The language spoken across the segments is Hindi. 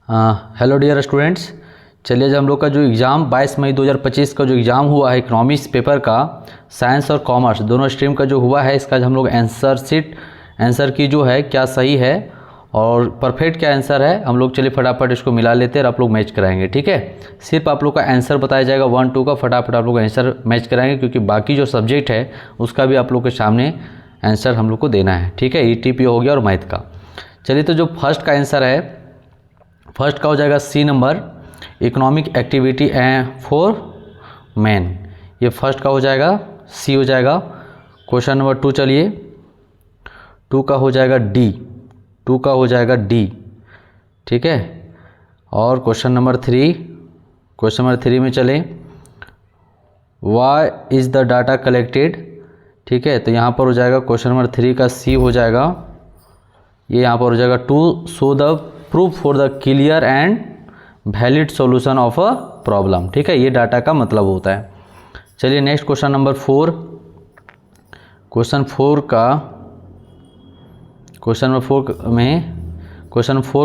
हेलो डियर स्टूडेंट्स, चलिए आज हम लोग का जो एग्ज़ाम 22 मई 2025 का जो एग्ज़ाम हुआ है इकोनॉमिक्स पेपर का, साइंस और कॉमर्स दोनों स्ट्रीम का जो हुआ है, इसका हम लोग आंसर की जो है क्या सही है और परफेक्ट क्या आंसर है, हम लोग चलिए फटाफट इसको मिला लेते हैं और आप लोग मैच कराएंगे। ठीक है, सिर्फ आप लोग का आंसर बताया जाएगा 1 2 का, फटाफट आप लोग आंसर मैच कराएंगे क्योंकि बाकी जो सब्जेक्ट है उसका भी आप लोग के सामने आंसर हम लोग को देना है। ठीक है, ETP हो गया और मैथ का। चलिए तो जो फर्स्ट का आंसर है, फर्स्ट का हो जाएगा C number, economic activity for man. ये फर्स्ट का हो जाएगा, सी हो जाएगा। क्वेश्चन नंबर 2 चलिए, 2 का हो जाएगा डी, 2 का हो जाएगा डी। ठीक है, और क्वेश्चन नंबर 3 में चलें, why is the data collected. ठीक है, तो यहाँ पर हो जाएगा क्वेश्चन नंबर 3 का सी हो जाएगा, ये यहाँ पर हो जाएगा to show the proof for the clear and valid solution of a problem. ठीक है, ये डाटा का मतलब होता है। चलिए नेक्स्ट क्वेश्चन नंबर 4, क्वेश्चन 4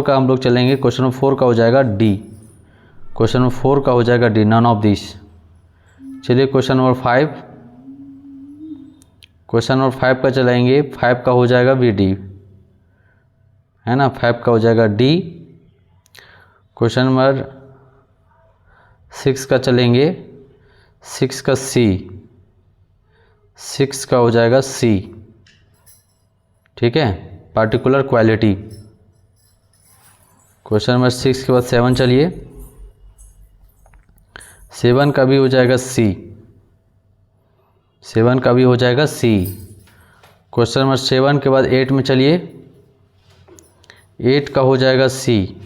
का हम लोग चलेंगे। क्वेश्चन नंबर 4 का हो जाएगा डी, क्वेश्चन नंबर 4 का हो जाएगा डी, नन ऑफ दिस। चलिए क्वेश्चन नंबर 5 का चलाएंगे, 5 का हो जाएगा बी डी, है ना, 5 का हो जाएगा डी। क्वेश्चन नंबर 6 का चलेंगे, 6 का सी, 6 का हो जाएगा सी। ठीक है, पार्टिकुलर क्वालिटी। क्वेश्चन नंबर 6 के बाद 7 चलिए, 7 का भी हो जाएगा सी, 7 का भी हो जाएगा सी। क्वेश्चन नंबर 7 के बाद 8 में चलिए, 8 का हो जाएगा सी,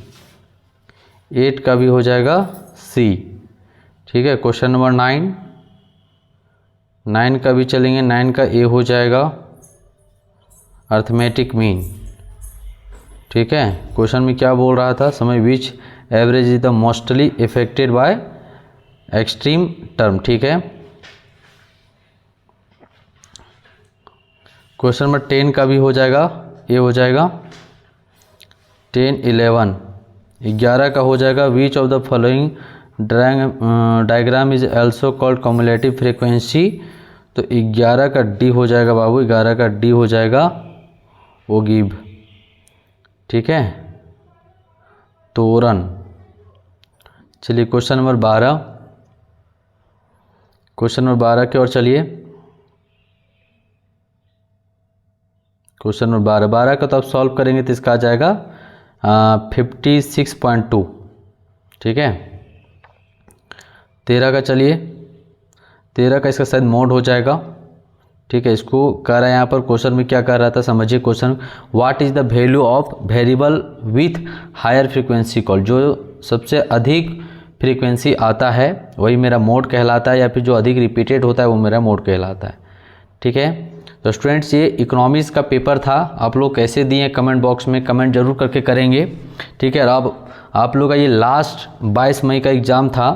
8 का भी हो जाएगा सी। ठीक है, क्वेश्चन नंबर 9 का भी चलेंगे, 9 का ए हो जाएगा अर्थमेटिक मीन। ठीक है, क्वेश्चन में क्या बोल रहा था, समय which average is the mostly affected by extreme term. ठीक है, क्वेश्चन नंबर 10 का भी हो जाएगा, ए हो जाएगा 10 11, 11 का हो जाएगा which of the following diagram is also called cumulative frequency. तो 11 का डी हो जाएगा बाबू, 11 का डी हो जाएगा ओगिव। ठीक है, तोरन। चलिए क्वेश्चन नंबर 12 की ओर चलिए। क्वेश्चन नंबर 12 का तो आप सॉल्व करेंगे तो इसका आ जाएगा 56.2। ठीक है, 13 का चलिए, 13 का इसका शायद मोड हो जाएगा। ठीक है, इसको कह रहा है यहाँ पर क्वेश्चन में क्या कर रहा था, समझिए question. What is the value of variable with higher frequency call. जो सबसे अधिक फ्रीक्वेंसी आता है वही मेरा मोड कहलाता है, या फिर जो अधिक रिपीटेड होता है वो मेरा मोड कहलाता है। ठीक है, तो स्टूडेंट्स ये इकोनॉमिक्स का पेपर था, आप लोग कैसे दिए कमेंट बॉक्स में कमेंट जरूर करके करेंगे। ठीक है, और अब आप लोग का ये लास्ट 22 मई का एग्ज़ाम था,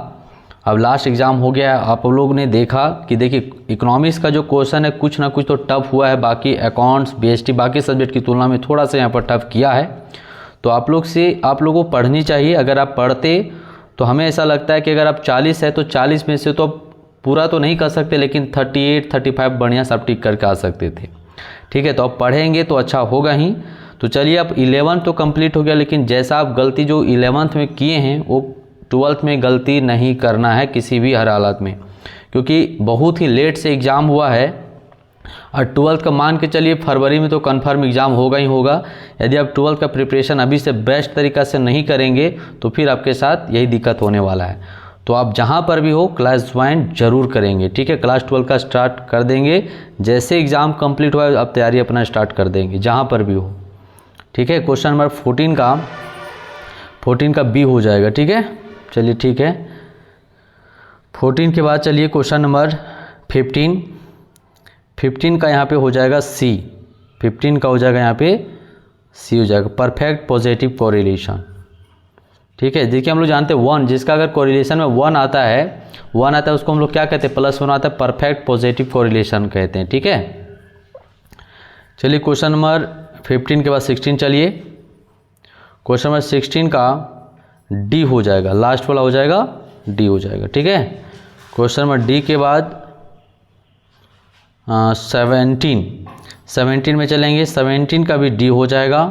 अब लास्ट एग्ज़ाम हो गया। आप लोग ने देखा कि देखिए इकोनॉमिक्स का जो क्वेश्चन है कुछ ना कुछ तो टफ हुआ है, बाकी अकाउंट्स BST बाकी सब्जेक्ट की तुलना में थोड़ा सा यहाँ पर टफ किया है। तो आप लोगों को पढ़नी चाहिए। अगर आप पढ़ते तो हमें ऐसा लगता है कि अगर आप 40 है तो 40 में से तो पूरा तो नहीं कर सकते, लेकिन 38 35 बढ़िया सब टिक करके आ सकते थे। ठीक है, तो आप पढ़ेंगे तो अच्छा होगा ही। तो चलिए अब 11 तो कंप्लीट हो गया, लेकिन जैसा आप गलती जो 11th में किए हैं वो 12th में गलती नहीं करना है किसी भी हर हालत में, क्योंकि बहुत ही लेट से एग्ज़ाम हुआ है। और 12th का मान के चलिए फरवरी में तो कन्फर्म एग्ज़ाम होगा ही होगा। यदि आप 12th का प्रिपरेशन अभी से बेस्ट तरीक़ा से नहीं करेंगे तो फिर आपके साथ यही दिक्कत होने वाला है। तो आप जहाँ पर भी हो क्लास ज्वाइन जरूर करेंगे। ठीक है, क्लास 12 का स्टार्ट कर देंगे, जैसे एग्ज़ाम कंप्लीट हुआ आप तैयारी अपना स्टार्ट कर देंगे जहाँ पर भी हो। ठीक है, क्वेश्चन नंबर 14 का बी हो जाएगा। ठीक है, चलिए ठीक है, 14 के बाद चलिए क्वेश्चन नंबर 15 का यहाँ पे हो जाएगा सी, 15 का हो जाएगा यहाँ पे सी हो जाएगा, परफेक्ट पॉजिटिव कोरिलेशन। ठीक है, देखिए हम लोग जानते हैं 1, जिसका अगर कोरिलेशन में 1 आता है उसको हम लोग क्या कहते हैं, +1 आता है, परफेक्ट पॉजिटिव कोरिलेशन कहते हैं। ठीक है, चलिए क्वेश्चन नंबर 15 के बाद 16 चलिए। क्वेश्चन नंबर 16 का डी हो जाएगा, लास्ट वाला हो जाएगा डी हो जाएगा। ठीक है, क्वेश्चन नंबर डी के बाद 17 में चलेंगे। 17 का भी डी हो जाएगा।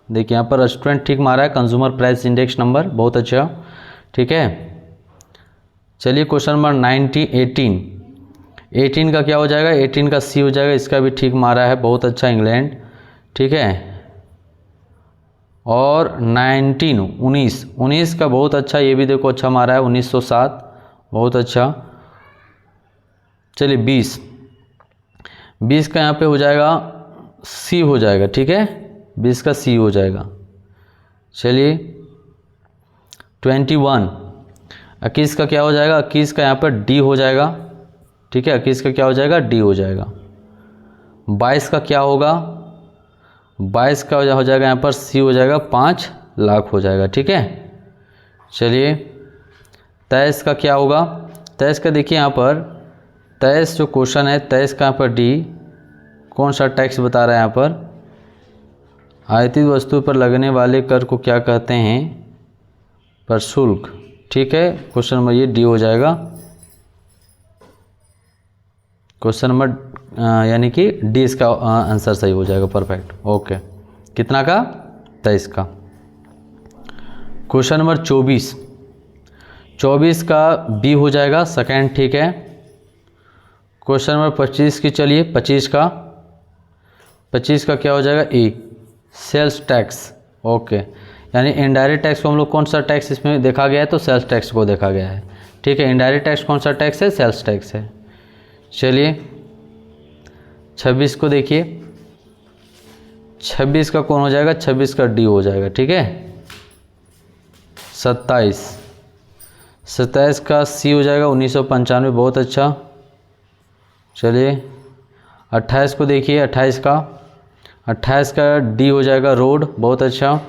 देखिए यहाँ पर स्टूडेंट ठीक मारा है, कंज्यूमर प्राइस इंडेक्स नंबर, बहुत अच्छा। ठीक है, चलिए क्वेश्चन नंबर 18 का क्या हो जाएगा, 18 का सी हो जाएगा, इसका भी ठीक मारा है, बहुत अच्छा इंग्लैंड। ठीक है, और 19 का बहुत अच्छा, ये भी देखो अच्छा मारा है, 1907, बहुत अच्छा। चलिए 20 का यहाँ पे हो जाएगा सी हो जाएगा। ठीक है, 20 का सी हो जाएगा। चलिए 21 का क्या हो जाएगा, 21 का यहाँ पर डी हो जाएगा। ठीक है, 21 का क्या हो जाएगा, डी हो जाएगा। 22 का क्या होगा, 22 का हो जाएगा यहाँ पर सी हो जाएगा, 5 लाख हो जाएगा। ठीक है, चलिए 23 का क्या होगा, 23 का देखिए यहाँ पर 23 जो क्वेश्चन है, 23 का यहाँ पर डी कौन सा टैक्स बता रहा है यहाँ पर, आयातित वस्तु पर लगने वाले कर को क्या कहते हैं, प्रशुल्क। ठीक है, क्वेश्चन नंबर ये डी हो जाएगा। क्वेश्चन नंबर यानी कि डी इसका आंसर सही हो जाएगा, परफेक्ट। ओके, कितना का, 23 का। क्वेश्चन नंबर 24 का बी हो जाएगा, सेकेंड। ठीक है, क्वेश्चन नंबर 25 की चलिए, 25 का क्या हो जाएगा, ए, सेल्स टैक्स। ओके, यानी इनडायरेक्ट टैक्स को हम लोग कौन सा टैक्स इसमें देखा गया है, तो सेल्स टैक्स को देखा गया है। ठीक है, इनडायरेक्ट टैक्स कौन सा टैक्स है, सेल्स टैक्स है। चलिए 26 को देखिए, 26 का कौन हो जाएगा, 26 का डी हो जाएगा। ठीक है, 27 का सी हो जाएगा, 1995, बहुत अच्छा। चलिए 28 को देखिए, 28 का डी हो जाएगा, रोड, बहुत अच्छा।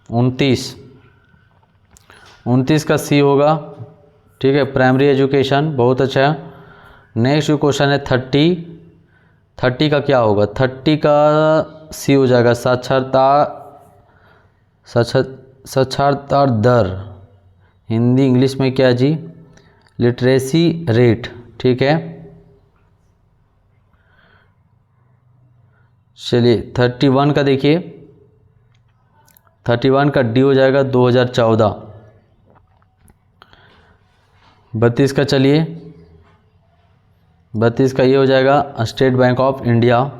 29 का सी होगा। ठीक है, प्राइमरी एजुकेशन, बहुत अच्छा। नेक्स्ट क्वेश्चन है 30 का क्या होगा, 30 का सी हो जाएगा, साक्षरता दर, हिंदी इंग्लिश में क्या जी, लिटरेसी रेट। ठीक है, चलिए 31 का देखिए, 31 का डी हो जाएगा, 2014। 32 का चलिए, 32 का ये हो जाएगा, स्टेट बैंक ऑफ इंडिया।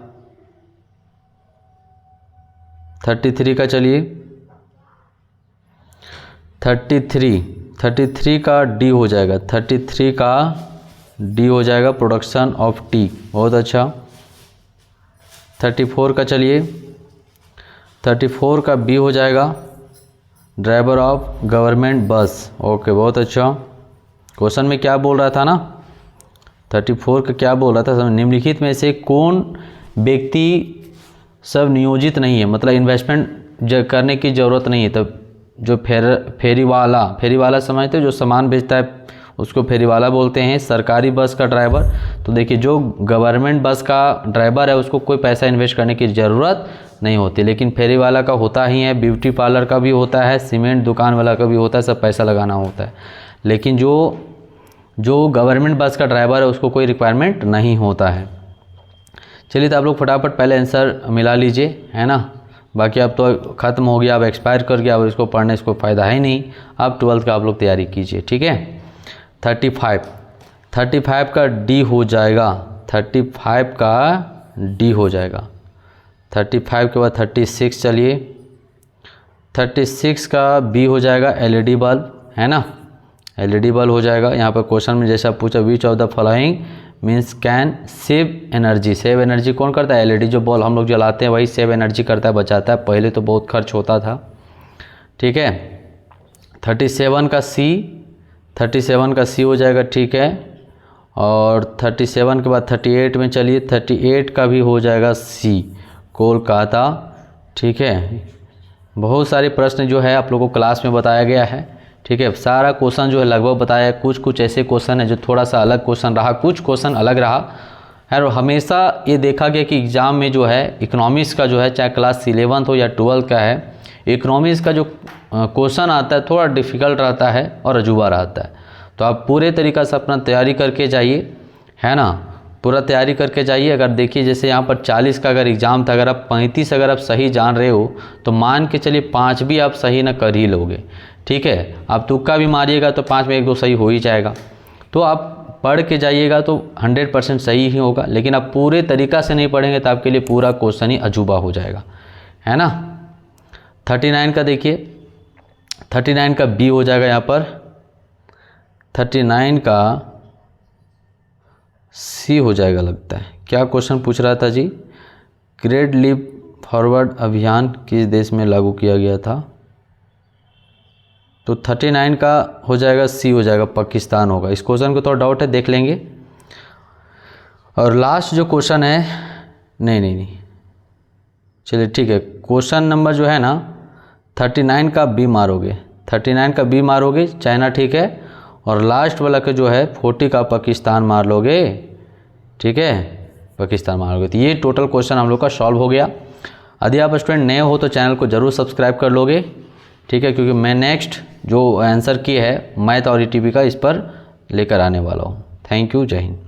33 का चलिए, 33 का डी हो जाएगा, 33 का डी हो जाएगा, प्रोडक्शन ऑफ टी, बहुत अच्छा। 34 का चलिए, 34 का बी हो जाएगा, ड्राइवर ऑफ गवर्नमेंट बस। ओके, बहुत अच्छा। क्वेश्चन में क्या बोल रहा था ना, 34 का क्या बोल रहा था, निम्नलिखित में से कौन व्यक्ति सब नियोजित नहीं है, मतलब इन्वेस्टमेंट करने की ज़रूरत नहीं है। तब जो फेरी वाला समझते हो, जो सामान बेचता है उसको फेरी वाला बोलते हैं। सरकारी बस का ड्राइवर, तो देखिए जो गवर्नमेंट बस का ड्राइवर है उसको कोई पैसा इन्वेस्ट करने की ज़रूरत नहीं होती, लेकिन फेरी वाला का होता ही है, ब्यूटी पार्लर का भी होता है, सीमेंट दुकान वाला का भी होता है, सब पैसा लगाना होता है। लेकिन जो गवर्नमेंट बस का ड्राइवर है उसको कोई रिक्वायरमेंट नहीं होता है। चलिए तो आप लोग फटाफट पहले आंसर मिला लीजिए, है ना। बाकी अब तो ख़त्म हो गया, अब एक्सपायर कर गया, अब इसको पढ़ने से कोई फ़ायदा है नहीं। अब 12th का आप लोग तैयारी कीजिए, ठीक है। 35 का डी हो जाएगा, 35 का डी हो जाएगा। 35 के बाद 36 चलिए, 36 का बी हो जाएगा, एलईडी बल्ब, है ना, एलईडी बल्ब हो जाएगा। यहाँ पर क्वेश्चन में जैसा पूछा, which of the following means can save energy. Save energy कौन करता है, एलईडी जो बल्ब हम लोग जलाते हैं वही सेव एनर्जी करता है, बचाता है। पहले तो बहुत खर्च होता था, ठीक है। 37 का सी हो जाएगा, ठीक है। और 37 के बाद 38 में चलिए, 38 का भी हो जाएगा सी, कोलकाता, ठीक है। बहुत सारे प्रश्न जो है आप लोगों को क्लास में बताया गया है, ठीक है। सारा क्वेश्चन जो है लगभग बताया है। कुछ ऐसे क्वेश्चन है जो थोड़ा सा अलग क्वेश्चन रहा, कुछ क्वेश्चन अलग रहा है। और हमेशा ये देखा गया कि एग्ज़ाम में जो है इकोनॉमिक्स का जो है, चाहे क्लास 11th हो या 12th का है, इकोनॉमिक्स का जो क्वेश्चन आता है थोड़ा डिफ़िकल्ट रहता है और अजूबा रहता है। तो आप पूरे तरीक़ा से अपना तैयारी करके जाइए, है ना, पूरा तैयारी करके जाइए। अगर देखिए जैसे यहाँ पर 40 का अगर एग्ज़ाम था, अगर आप 35 अगर आप सही जान रहे हो तो मान के चलिए 5 भी आप सही ना कर ही लोगे, ठीक है। आप तुक्का भी मारिएगा तो 5 में 1-2 सही हो ही जाएगा। तो आप पढ़ के जाइएगा तो 100% सही ही होगा, लेकिन आप पूरे तरीक़ा से नहीं पढ़ेंगे तो आपके लिए पूरा क्वेश्चन ही अजूबा हो जाएगा, है ना। 39 का देखिए, 39 का बी हो जाएगा यहाँ पर, 39 का सी हो जाएगा लगता है। क्या क्वेश्चन पूछ रहा था जी? ग्रेट लीप फॉरवर्ड अभियान किस देश में लागू किया गया था? तो 39 का हो जाएगा सी हो जाएगा, पाकिस्तान होगा। इस क्वेश्चन को थोड़ा डाउट है, देख लेंगे। और लास्ट जो क्वेश्चन है, नहीं, चलिए ठीक है, क्वेश्चन नंबर जो है ना 39 का बी मारोगे, 39 का बी मारोगे चाइना, ठीक है। और लास्ट वाला का जो है 40 का पाकिस्तान मार लोगे, ठीक है, पाकिस्तान मार लोगे। तो ये टोटल क्वेश्चन हम लोग का सॉल्व हो गया। यदि आप स्टूडेंट नए हो तो चैनल को ज़रूर सब्सक्राइब कर लोगे, ठीक है, क्योंकि मैं नेक्स्ट जो आंसर की है मैथ और ईटीवी का इस पर लेकर आने वाला हूँ। थैंक यू, जय हिंद।